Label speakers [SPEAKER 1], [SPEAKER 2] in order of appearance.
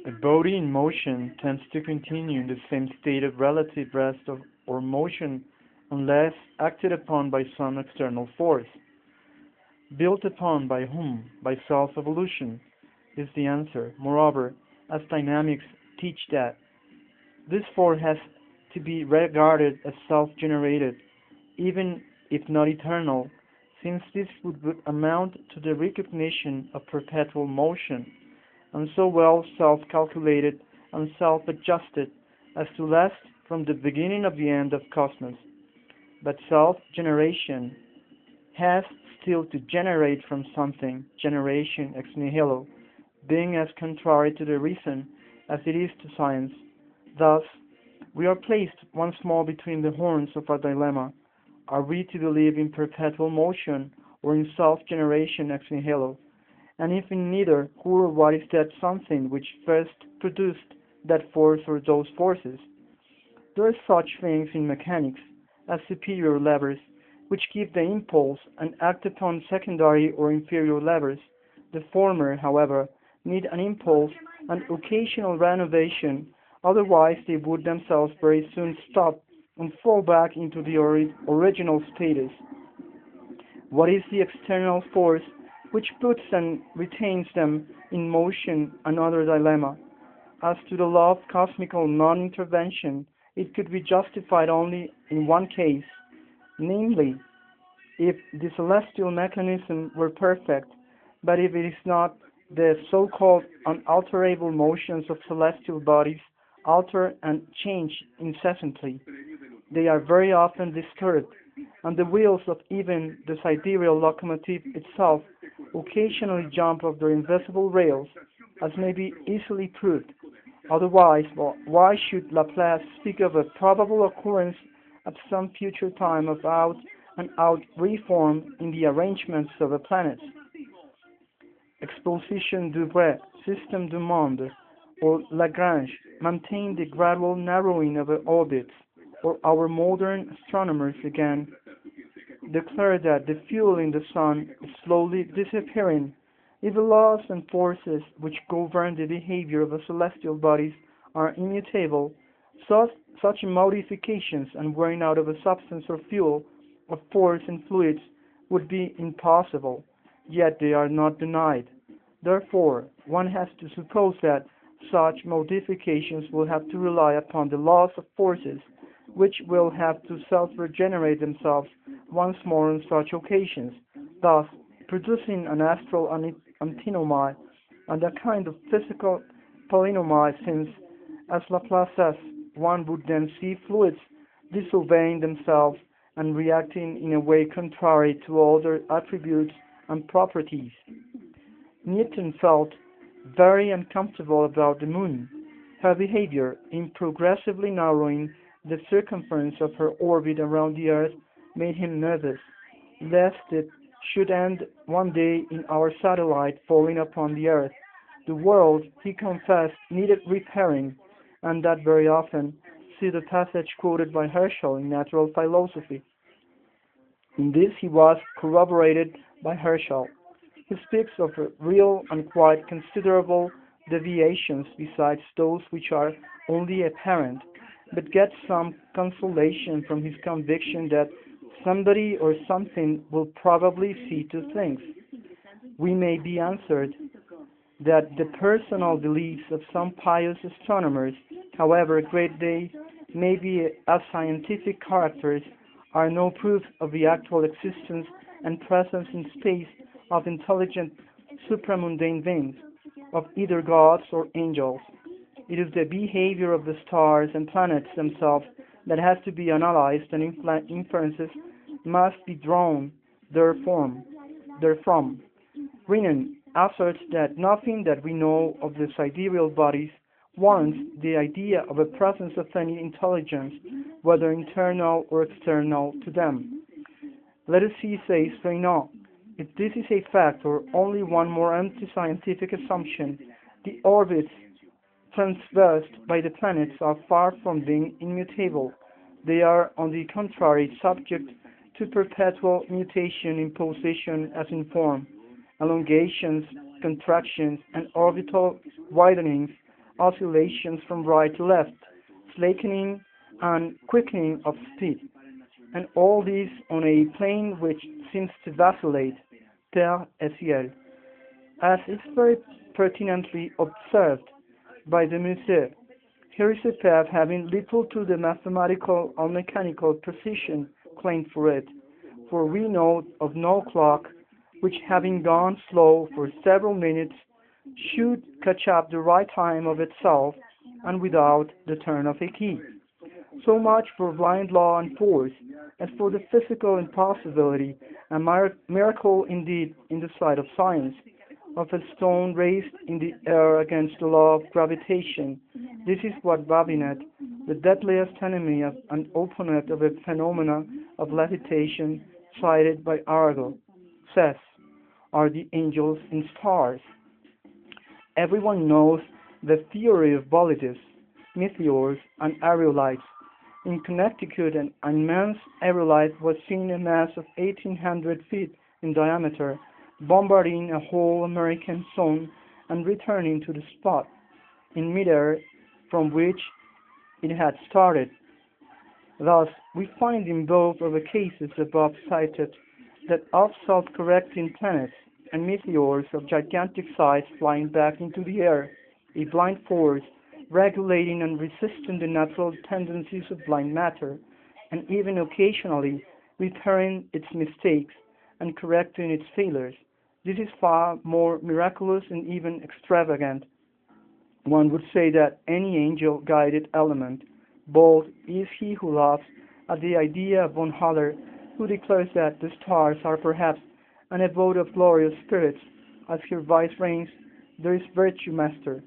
[SPEAKER 1] A body in motion tends to continue in the same state of relative rest or motion unless acted upon by some external force. Built upon by whom? By self-evolution, is the answer. Moreover, as dynamics teach that this force has to be regarded as self-generated, even if not eternal, since this would amount to the recognition of perpetual motion, and so well self-calculated and self-adjusted as to last from the beginning of the end of cosmos. But self-generation has still to generate from something, generation ex nihilo, being as contrary to the reason as it is to science. Thus, we are placed once more between the horns of a dilemma. Are we to believe in perpetual motion or in self-generation ex nihilo? And if in neither, who or what is that something which first produced that force or those forces? There are such things in mechanics as superior levers, which give the impulse and act upon secondary or inferior levers. The former, however, need an impulse and occasional renovation, otherwise they would themselves very soon stop and fall back into the original status. What is the external force which puts and retains them in motion? Another dilemma. As to the law of cosmical non-intervention, it could be justified only in one case, namely, if the celestial mechanism were perfect, but if it is not, the so-called unalterable motions of celestial bodies alter and change incessantly. They are very often disturbed, and the wheels of even the sidereal locomotive itself occasionally jump off their invisible rails, as may be easily proved. Otherwise, why should Laplace speak of a probable occurrence at some future time of out-and-out reform in the arrangements of the planets? Exposition du vrai, système du monde, or Lagrange maintain the gradual narrowing of the orbits, or our modern astronomers again declare that the fuel in the sun is slowly disappearing. If the laws and forces which govern the behavior of the celestial bodies are immutable, such modifications and wearing out of a substance or fuel, of force and fluids, would be impossible, yet they are not denied. Therefore, one has to suppose that such modifications will have to rely upon the laws of forces, which will have to self-regenerate themselves once more on such occasions, thus producing an astral antinomy and a kind of physical polynomy, since, as Laplace says, one would then see fluids disobeying themselves and reacting in a way contrary to all their attributes and properties. Newton felt very uncomfortable about the moon. Her behavior in progressively narrowing the circumference of her orbit around the earth made him nervous, lest it should end one day in our satellite falling upon the earth. The world, he confessed, needed repairing, and that very often. See the passage quoted by Herschel in Natural Philosophy. In this he was corroborated by Herschel. He speaks of real and quite considerable deviations besides those which are only apparent, but gets some consolation from his conviction that somebody or something will probably see to things. We may be answered that the personal beliefs of some pious astronomers, however great they may be as scientific characters, are no proof of the actual existence and presence in space of intelligent supramundane beings, of either gods or angels. It is the behavior of the stars and planets themselves that has to be analyzed, and inferences must be drawn therefrom. Renan asserts that nothing that we know of the sidereal bodies warrants the idea of a presence of any intelligence, whether internal or external to them. Let us see, says Renan, if this is a fact or only one more anti-scientific assumption. The orbits traversed by the planets are far from being immutable. They are, on the contrary, subject to perpetual mutation in position as in form, elongations, contractions, and orbital widenings, oscillations from right to left, slackening and quickening of speed, and all this on a plane which seems to vacillate, terre et ciel, as is very pertinently observed by the Musée. Here is a path having little to the mathematical or mechanical precision claimed for it, for we know of no clock which, having gone slow for several minutes, should catch up the right time of itself and without the turn of a key. So much for blind law and force, as for the physical impossibility, a miracle indeed in the sight of science, of a stone raised in the air against the law of gravitation. This is what Babinet, the deadliest enemy of and opponent of a phenomena of levitation cited by Arago, says, are the angels in stars. Everyone knows the theory of bolides, meteors, and aerolites. In Connecticut, an immense aerolite was seen, a mass of 1,800 feet in diameter, bombarding a whole American zone and returning to the spot in midair from which it had started. Thus, we find in both of the cases above cited that of self-correcting planets and meteors of gigantic size flying back into the air, a blind force regulating and resisting the natural tendencies of blind matter, and even occasionally repairing its mistakes and correcting its failures. This is far more miraculous and even extravagant. One would say that any angel-guided element, bold is he who laughs at the idea of von Haller, who declares that the stars are perhaps an abode of glorious spirits. As here vice reigns, there is virtue master,